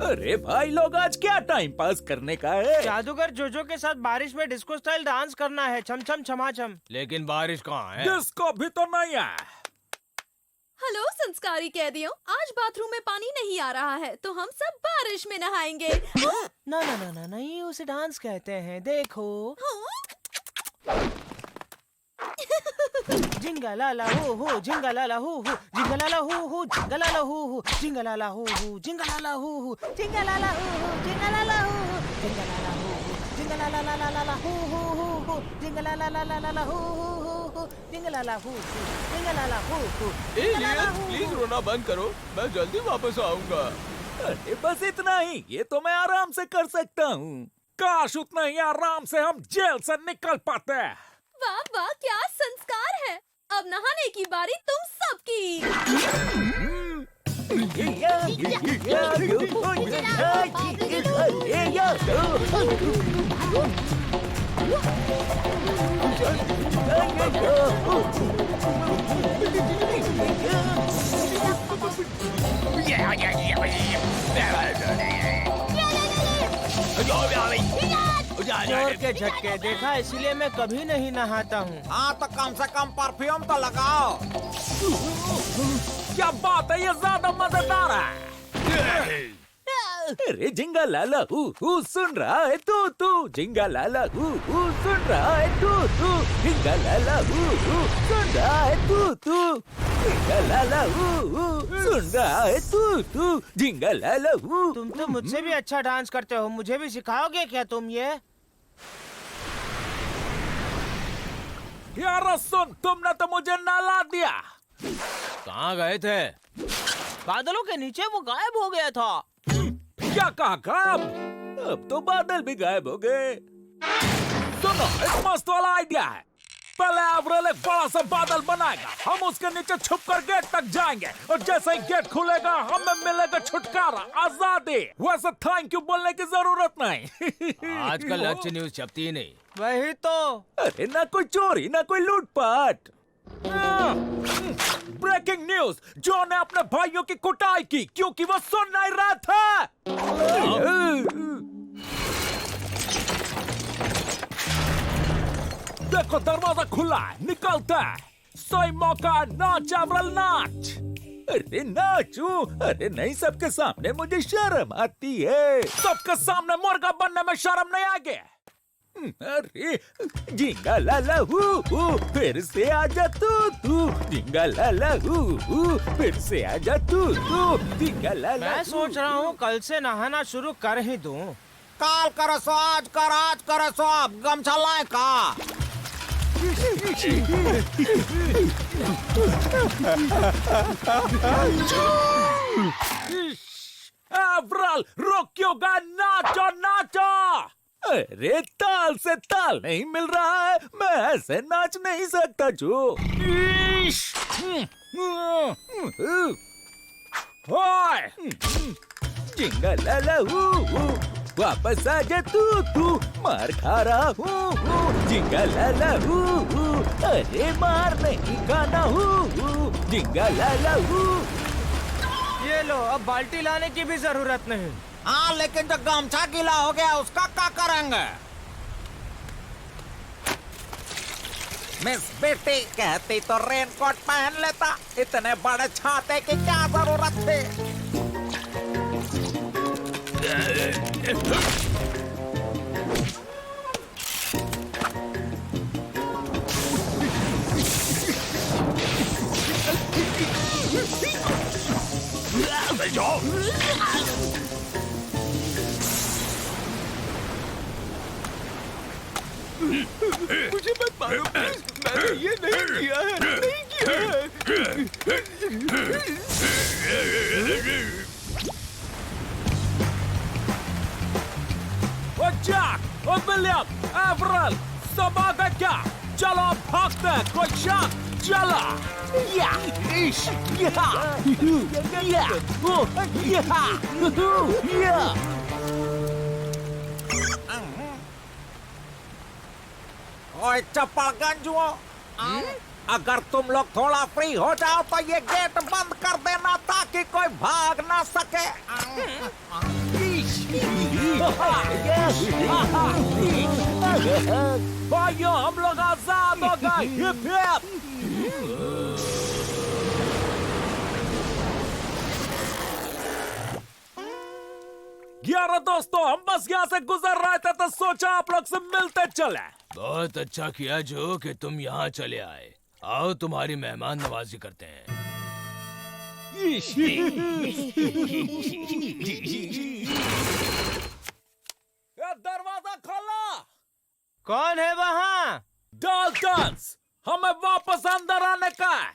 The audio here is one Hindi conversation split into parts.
अरे भाई लोग आज क्या टाइम पास करने का है? जादूगर जोजो के साथ बारिश में डिस्को स्टाइल डांस करना है, छम छम छमाछम। लेकिन बारिश कहाँ है? डिस्को भी तो नहीं है। हेलो संस्कारी कैदियों, आज बाथरूम में पानी नहीं आ रहा है तो हम सब बारिश में नहाएंगे। ना ना ना ना नहीं, उसे डांस कहते हैं, देखो। जिंगलाला हो जिंगलाला हो जिंगलाला हो जिंगलाला हो जिंगलाला हो जिंगलाला हो जिंगलाला हो जिंगलाला हो जिंगलाला हो जिंगलाला हो जिंगलाला हो जिंगलाला हो जिंगलाला हो। प्लीज रोना बंद करो, मैं जल्दी वापस आऊंगा। अरे बस इतना ही, ये तो मैं आराम से कर सकता हूँ। काश उतना ही आराम से हम जेल से निकल पाते। वाह वाह, क्या संस्कार है। अब नहाने की बारी तुम सबकी। जोर के झटके देखा, इसलिए मैं कभी नहीं नहाता हूँ। हाँ तो कम से कम परफ्यूम तो लगाओ। क्या बात है, ये ज्यादा मजेदार है। अरे जिंगा लाला हु सुन रहा है तू जिंगा लाला हु सुन रहा है तू जिंगा लाला हु सुन रहा है तू जिंगा लाला हु सुन रहा है तू जिंगा लाला हु। तुम तो मुझसे भी अच्छा डांस करते हो, मुझे भी सिखाओगे क्या तुम ये? यार सुन, तुमने तो मुझे नहला दिया। कहाँ गए थे? बादलों के नीचे वो गायब हो गया था। क्या कहा गायब? अब तो बादल भी गायब हो गए। सुनो, एक मस्त वाला आइडिया है। पहले अप्रैल एक बड़ा सा बादल बनाएगा, हम उसके नीचे छुप कर गेट तक जाएंगे और जैसे ही गेट खुलेगा हमें मिलेगा छुटकारा, आजादी। वैसे थैंक यू बोलने की जरूरत नहीं। आजकल अच्छी न्यूज छपती ही नहीं। वही तो। अरे ना कोई चोरी ना कोई लूटपाट। ब्रेकिंग न्यूज, जो ने अपने भाइयों की कुटाई की क्योंकि वो सुन नहीं रहा था। देखो दरवाजा खुला है, निकलता है। सही मौका, नाच अव्रल नाच। अरे नाचू? अरे नहीं, सबके सामने मुझे शर्म आती है। सबके सामने मुर्गा बनने में शर्म नहीं आ गया। अरे जिंगा लाला हु फिर से आजा तू जिंगा लाला हु फिर से आजा तू जिंगा लाला। मैं सोच रहा हूँ कल से नहाना शुरू कर ही दूं। काल करे सो आज करे सो अब गमछा लाए का। अव्रल रुक क्यों गया? नाचो नाचो। अरे ताल से ताल नहीं मिल रहा है, मैं ऐसे नाच नहीं सकता जो। जिंगा लाला हु वापस आ जा तू मार खा रहा हूँ जिंगा लाला हु। अरे मार नहीं खाना हूँ जिंगा लाला हु। ये लो, अब बाल्टी लाने की भी जरूरत नहीं। हाँ लेकिन जो गमछा गीला हो गया उसका क्या करेंगे? मिस बेटी कहती तो रेनकोट पहन लेता, इतने बड़े छाते की क्या जरूरत थी? मुझे मत मारो प्लीज, मैंने ये नहीं किया है, नहीं किया है। ओ जैक, ओ विलियम, एवरल, सब आ गए क्या? चलो भागते हैं, कोई शक? चला या इश या या। ओए चप्पलगंजुओ, अगर तुम लोग थोड़ा फ्री हो जाओ तो ये गेट बंद कर देना ताकि कि कोई भाग ना सके। भाइयों हम लोग आजाद हो गए। Hip hip. यारो दोस्तों, हम बस यहाँ से गुजर रहे थे तो सोचा आप लोग से मिलते चले। बहुत अच्छा किया जो कि तुम यहाँ चले आए। आओ तुम्हारी मेहमान नवाजी करते हैं। दरवाजा खोलो। कौन है वहाँ? डाल्टन्स, हमें वापस अंदर आने का है।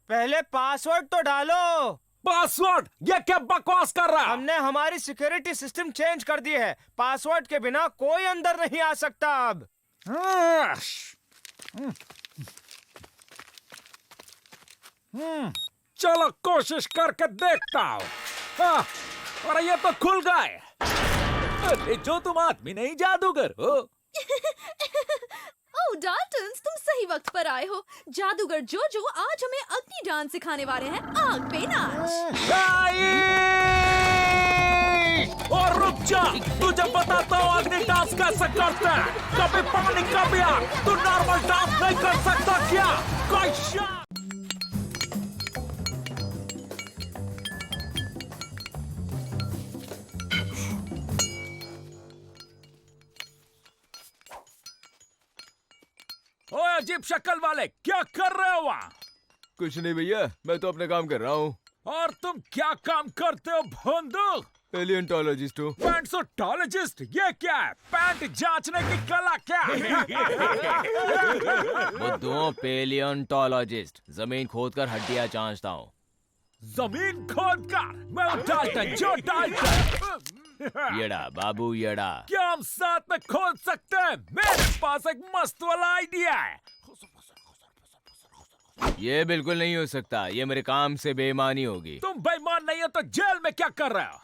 पहले पासवर्ड तो डालो। पासवर्ड? ये क्या बकवास कर रहा है? हमने हमारी सिक्योरिटी सिस्टम चेंज कर दी है। पासवर्ड के बिना कोई अंदर नहीं आ सकता अब। चलो कोशिश करके देखता हूँ। हाँ, और ये तो खुल गए। अरे जो तुम आदमी नहीं जादूगर हो। ओह डाल्टन्स, तुम सही वक्त पर आए हो। जादूगर जोजो आज हमें अग्नि डांस सिखाने वाले हैं। आग पे नाच। और रुक जा, तुझे बताता हूँ अग्नि डांस कैसे करते हैं। कभी पानी कभी आग। तू नॉर्मल डांस नहीं कर सकता क्या? कोई शक? ओए अजीब शक्ल वाले, क्या कर रहे हो वहाँ? कुछ नहीं भैया, मैं तो अपने काम कर रहा हूँ। और तुम क्या काम करते हो भोंदू? एलियंटोलॉजिस्ट हूँ। पैंटोलॉजिस्ट? ये क्या है? पैंट जांचने की कला क्या बुद्धुओं, पेलियंटोलॉजिस्ट, जमीन खोदकर हड्डियाँ जांचता हूँ। जमीन खोद कर? मैं डाल्टन, जो डाल्टन। येड़ा बाबू येड़ा। क्या हम साथ में खोद सकते हैं? मेरे पास एक मस्त वाला आइडिया है। ये बिल्कुल नहीं हो सकता। ये मेरे काम से बेईमानी होगी। तुम बेईमान नहीं हो तो जेल में क्या कर रहे हो?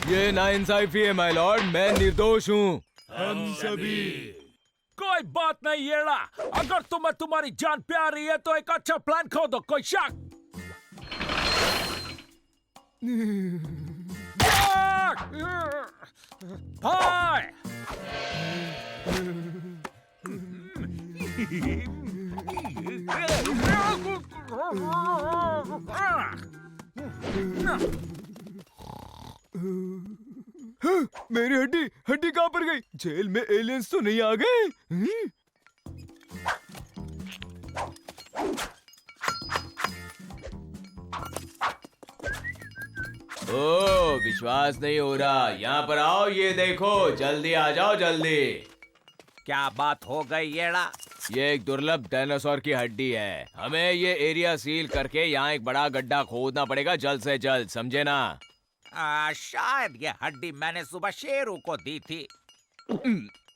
ये नाइंसाफी है माय लॉर्ड, मैं निर्दोष हूँ। हम सभी। कोई बात नहीं येड़ा, अगर तुम्हें तुम्हारी जान प्यारी है तो एक अच्छा प्लान खोदो। कोई शक? हाय! मेरी हड्डी कहाँ पर गई? जेल में एलियंस तो नहीं आ गए? ओ, विश्वास नहीं हो रहा। यहाँ पर आओ, ये देखो, जल्दी आ जाओ जल्दी। क्या बात हो गई येड़ा? ये एक दुर्लभ डायनासोर की हड्डी है। हमें ये एरिया सील करके यहाँ एक बड़ा गड्ढा खोदना पड़ेगा जल्द से जल्द, समझे ना? शायद ये हड्डी मैंने सुबह शेरू को दी थी।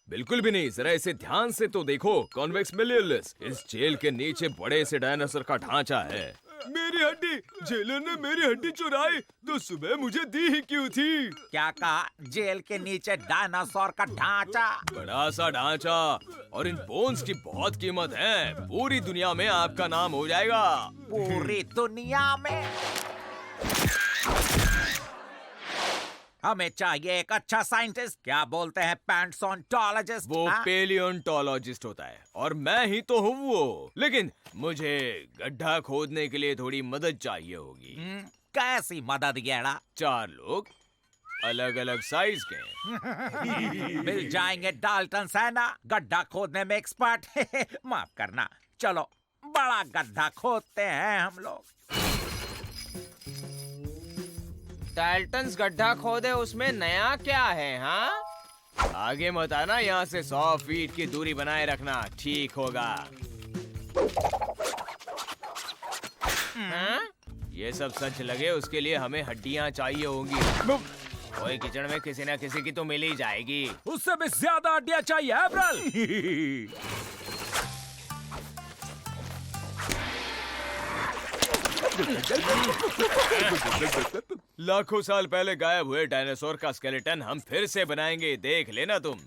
बिल्कुल भी नहीं। जरा इसे ध्यान से तो देखो। कॉन्वेक्स मिलियलिस। इस जेल के नीचे बड़े से डायनासोर का ढांचा है। मेरी हड्डी, जेलर ने मेरी हड्डी चुराई तो सुबह मुझे दी ही क्यों थी? क्या कहा? जेल के नीचे डायनासोर का ढांचा? बड़ा सा ढांचा, और इन बोन्स की बहुत कीमत है। पूरी दुनिया में आपका नाम हो जाएगा। पूरी दुनिया में? हमें चाहिए एक अच्छा साइंटिस्ट। क्या बोलते हैं? पैंटोलॉजिस्ट। वो पेलियोंटोलॉजिस्ट होता है और मैं ही तो हूँ वो। लेकिन मुझे गड्ढा खोदने के लिए थोड़ी मदद चाहिए होगी। कैसी मदद येड़ा? 4 लोग, अलग अलग साइज के। मिल जाएंगे डाल्टन सेना, गड्ढा खोदने में एक्सपर्ट। माफ करना, चलो बड़ा गड्ढा खोदते हैं हम लोग। डाल्टन्स गड्ढा खोदे, उसमें नया क्या है? हाँ, आगे मत आना। यहाँ से 100 फीट की दूरी बनाए रखना, ठीक होगा। हाँ? ये सब सच लगे उसके लिए हमें हड्डियाँ चाहिए होंगी। कोई किचन में किसी न किसी की तो मिल ही जाएगी। उससे भी ज्यादा हड्डियाँ चाहिए अप्रैल। लाखों साल पहले गायब हुए डायनासोर का स्केलेटन हम फिर से बनाएंगे, देख लेना तुम।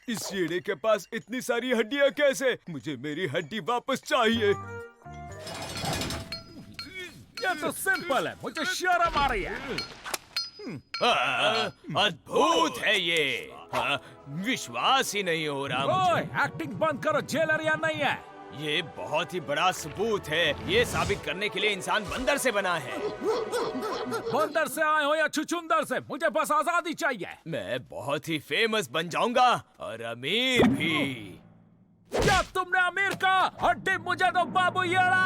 इस येड़े के पास इतनी सारी हड्डियां कैसे? मुझे मेरी हड्डी वापस चाहिए। ये तो सिंपल है, मुझे शर्म आ रही है। अद्भुत है ये। विश्वास ही नहीं हो रहा ओए, मुझे। एक्टिंग बंद करो, जेलर या नहीं है। ये बहुत ही बड़ा सबूत है। ये साबित करने के लिए इंसान बंदर से बना है। बंदर से आए हो या छुछुंदर से, मुझे बस आजादी चाहिए। मैं बहुत ही फेमस बन जाऊंगा और अमीर भी। क्या तुमने अमीर का हड्डी मुझे दो बाबू येड़ा।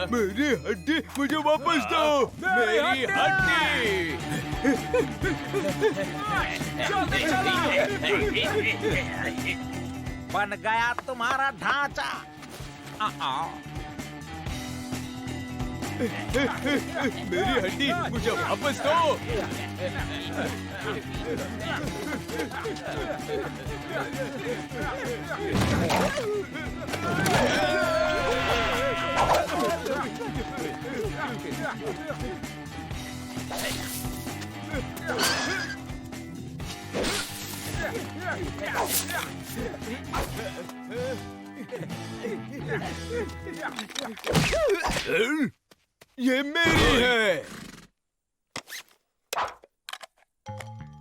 मेरी हड्डी मुझे वापस दो। मेरी हड्डी। बन गया तुम्हारा ढांचा। मेरी हड्डी मुझे वापस दो। ये मेरी है।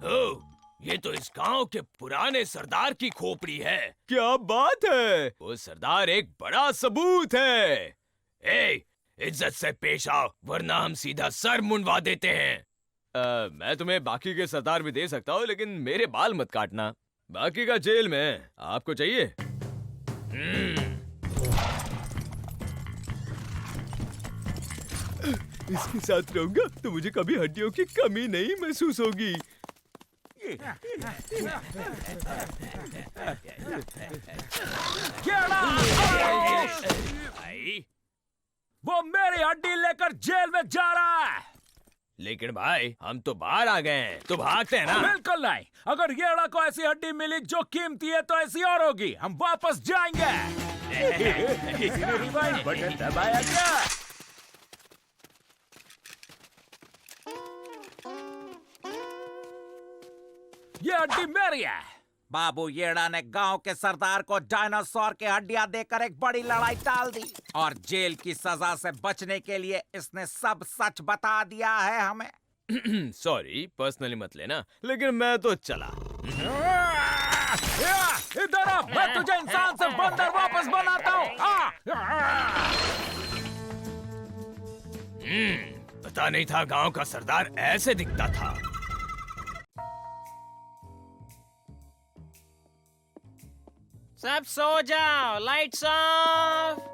ओह, ये तो इस गांव के पुराने सरदार की खोपड़ी है। क्या बात है। वो सरदार एक बड़ा सबूत है। ए, इज्जत से पेश आओ, वरना हम सीधा सर मुंडवा देते हैं। मैं तुम्हें बाकी के सरदार भी दे सकता हूँ, लेकिन मेरे बाल मत काटना। बाकी का जेल में। आपको चाहिए? इसके साथ रहूंगा तो मुझे कभी हड्डियों की कमी नहीं महसूस होगी। वो मेरी हड्डी लेकर जेल में जा रहा है। लेकिन भाई, हम तो बाहर आ गए हैं, तो भागते हैं ना? बिल्कुल नहीं। अगर येड़ा को ऐसी हड्डी मिली जो कीमती है तो ऐसी और होगी। हम वापस जाएंगे। किसी ने रिवाइंड बटन दबाया क्या? ये हड्डी मेरी है। बाबू येड़ा ने गांव के सरदार को डायनासोर के हड्डियां देकर एक बड़ी लड़ाई टाल दी और जेल की सजा से बचने के लिए इसने सब सच बता दिया है हमें। सॉरी, पर्सनली मत लेना, लेकिन मैं तो चला। इधर आ, मैं तुझे इंसान से बंदर वापस बनाता हूँ। पता नहीं था गांव का सरदार ऐसे दिखता था। सब सो जाओ, लाइट्स ऑफ।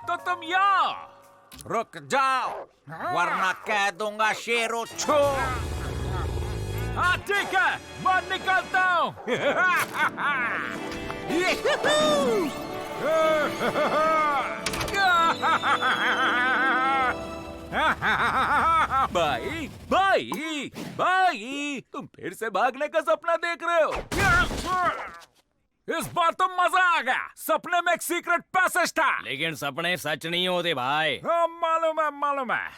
तो तुम यहाँ रुक जाओ, वरना कह दूंगा शेरो छो। हाँ ठीक है, मैं निकलता हूँ। भाई भाई भाई, तुम फिर से भागने का सपना देख रहे हो। इस बार तो मजा आ गया। सपने में एक सीक्रेट पैसेज था। लेकिन सपने सच नहीं होते भाई। हाँ, मालूम है मालूम है।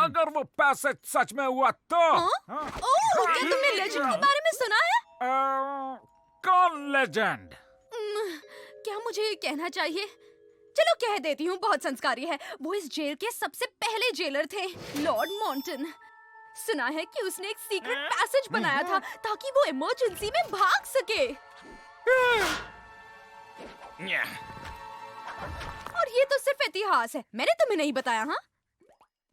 अगर वो पैसेज सच में हुआ तो ओह, क्या तुमने लेजेंड के बारे में सुना है? कौन लेजेंड? क्या मुझे ये कहना चाहिए? चलो कह देती हूँ, बहुत संस्कारी है। वो इस जेल के सबसे पहले जेलर थे, लॉर्ड मॉन्टन। सुना है कि उसने एक सीक्रेट पैसेज बनाया था ताकि वो इमरजेंसी में भाग सके। और ये तो सिर्फ इतिहास है, मैंने तुम्हें नहीं बताया। हाँ,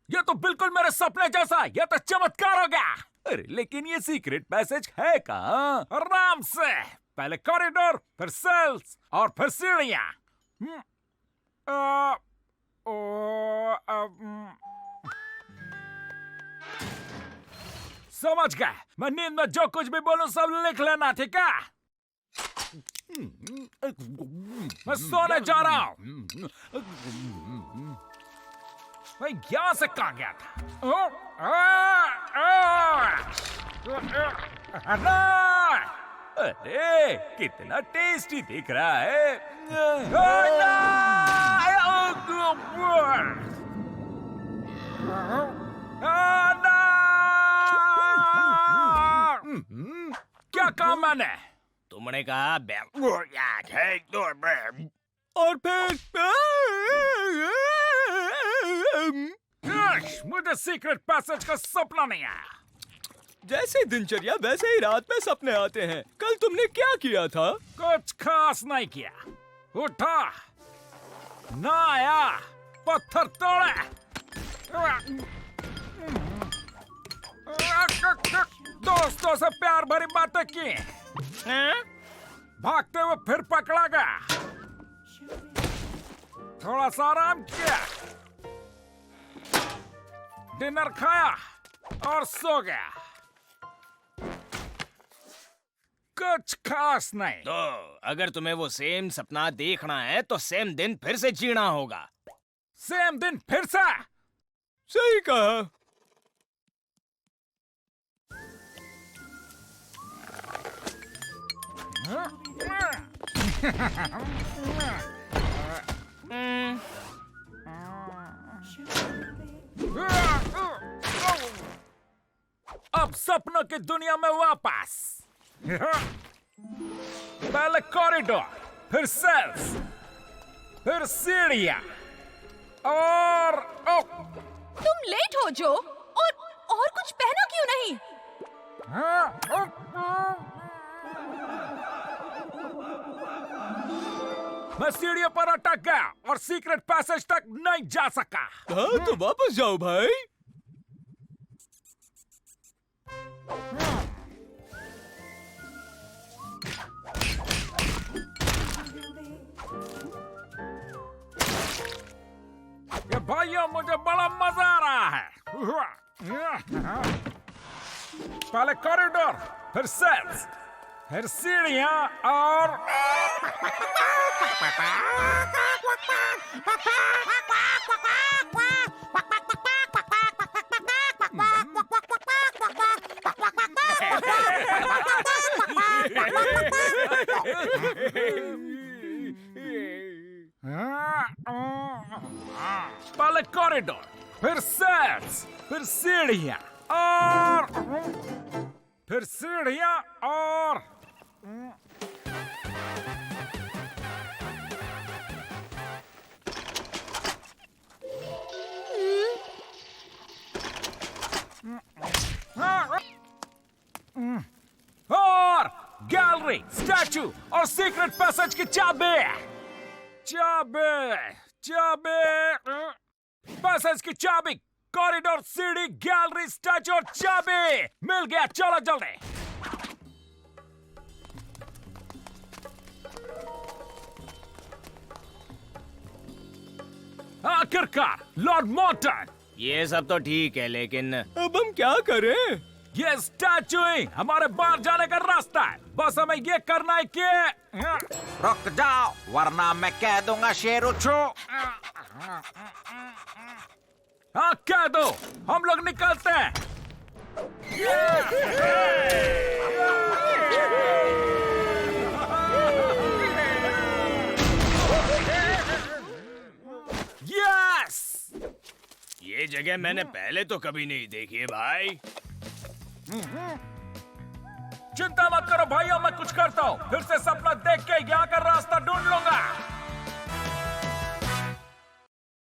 ये तो बिल्कुल मेरे सपने जैसा। ये तो चमत्कार हो गया। अरे लेकिन ये सीक्रेट पैसेज है कहाँ? आराम से, पहले कॉरिडोर, फिर सेल्स और फिर सीढ़ियाँ। समझ गए। मैं नींद में जो कुछ भी बोलूं सब लिख लेना, ठीक है? मैं सोने जा रहा हूं। मैं यहां से कहां गया था? अरे कितना टेस्टी दिख रहा है। क्या कहा मैंने? तुमने कहा और फिर मुझे सीक्रेट पैसेज का सपना नहीं आया। जैसे दिनचर्या वैसे ही रात में सपने आते हैं। कल तुमने क्या किया था? कुछ खास नहीं किया। उठा, नहाया, पत्थर तोड़े, दोस्तों से प्यार भरी बातें की, भागते हुए फिर पकड़ा गया, थोड़ा सा आराम किया, डिनर खाया और सो गया। कुछ खास नहीं। तो अगर तुम्हें वो सेम सपना देखना है तो सेम दिन फिर से जीना होगा। सेम दिन फिर से? सही कहा। अब सपनों की दुनिया में वापस। पहले कॉरिडोर, फिर सेल्स, फिर सीढ़ियां और तुम लेट हो जो, और कुछ पहना क्यों नहीं? मैं सीढ़ियों पर अटक गया और सीक्रेट पैसेज तक नहीं जा सका। हाँ, तो वापस जाओ भाई। ये भाइयों मुझे बड़ा मजा आ रहा है। पहले कॉरिडोर, फिर सेल्स, फिर सीढ़ियां और पहले कॉरिडोर, फिर सेल्स, फिर सीढ़ियां और फिर सीढ़ियां और गैलरी, स्टैचू और सीक्रेट पैसेज की चाबी। पैसेज की चाबी, कॉरिडोर, सीढ़ी, गैलरी, स्टैचू और चाबी मिल गया। चलो जल्दी। आखिरकार लॉर्ड मॉर्टन। ये सब तो ठीक है, लेकिन अब हम क्या करें? ये स्टैचू ही हमारे बाहर जाने का रास्ता है। बस हमें ये करना है कि रुक जाओ, वरना मैं कह दूंगा शेरू छू। हाँ कह दो, हम लोग निकलते हैं। यस! ये जगह मैंने पहले तो कभी नहीं देखी है भाई। चिंता मत करो भाइयों, मैं कुछ करता हूँ। फिर से सपना देख के यहाँ का रास्ता ढूंढ लूंगा।